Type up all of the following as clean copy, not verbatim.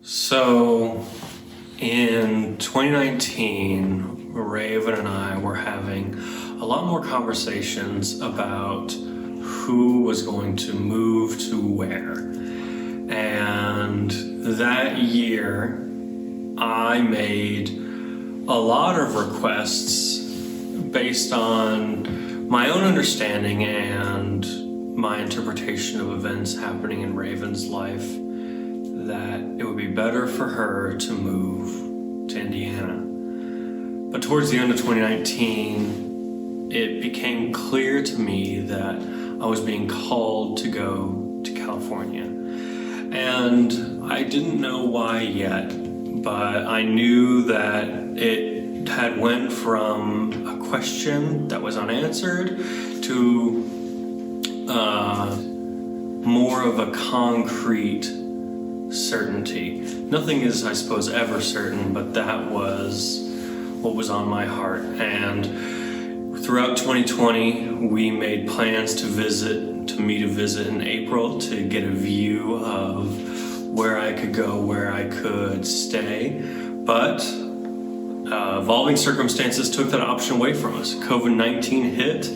So in 2019, Raven and I were having a lot more conversations about who was going to move to where. And that year, I made a lot of requests based on my own understanding and my interpretation of events happening in Raven's life, that it would be better for her to move to Indiana. But towards the end of 2019, it became clear to me that I was being called to go to California. And I didn't know why yet, but I knew that it had went from a question that was unanswered to more of a concrete certainty. Nothing is, I suppose, ever certain, but that was what was on my heart. And throughout 2020, we made plans to meet a visit in April to get a view of where I could go, where I could stay. But evolving circumstances took that option away from us. COVID-19 hit,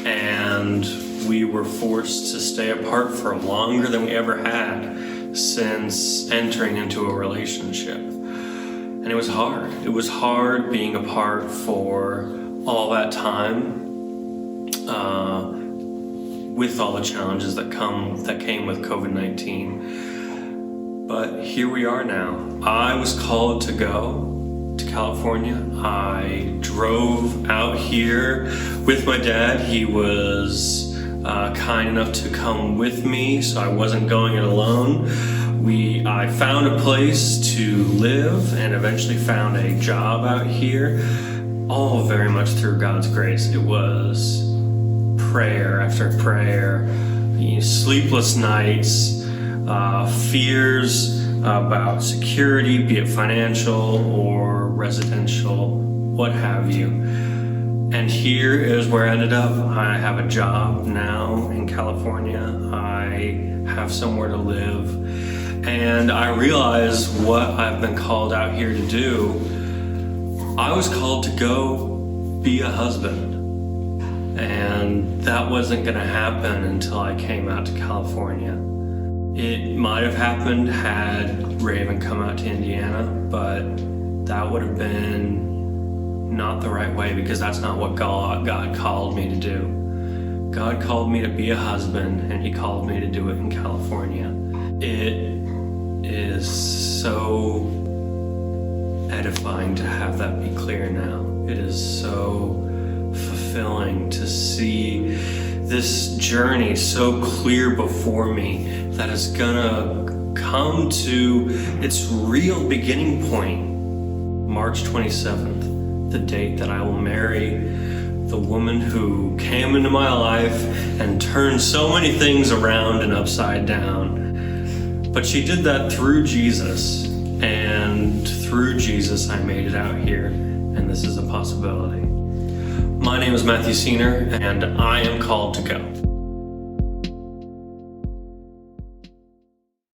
and we were forced to stay apart for longer than we ever had since entering into a relationship. And it was hard. It was hard being apart for all that time, with all the challenges that came with COVID-19. But here we are now. I was called to go to California. I drove out here with my dad. He was kind enough to come with me, so I wasn't going it alone. I found a place to live and eventually found a job out here, all very much through God's grace. It was prayer after prayer, sleepless nights, fears about security, be it financial or residential, what have you. And here is where I ended up. I have a job now in California. I have somewhere to live. And I realize what I've been called out here to do. I was called to go be a husband. And that wasn't gonna happen until I came out to California. It might have happened had Raven come out to Indiana, but that would have been not the right way, because that's not what God called me to do. God called me to be a husband, and He called me to do it in California. It is so edifying to have that be clear now. It is so fulfilling to see this journey so clear before me that is gonna come to its real beginning point, March 27th. The date that I will marry the woman who came into my life and turned so many things around and upside down. But she did that through Jesus, and through Jesus I made it out here, and this is a possibility. My name is Matthew Seener, and I am called to go.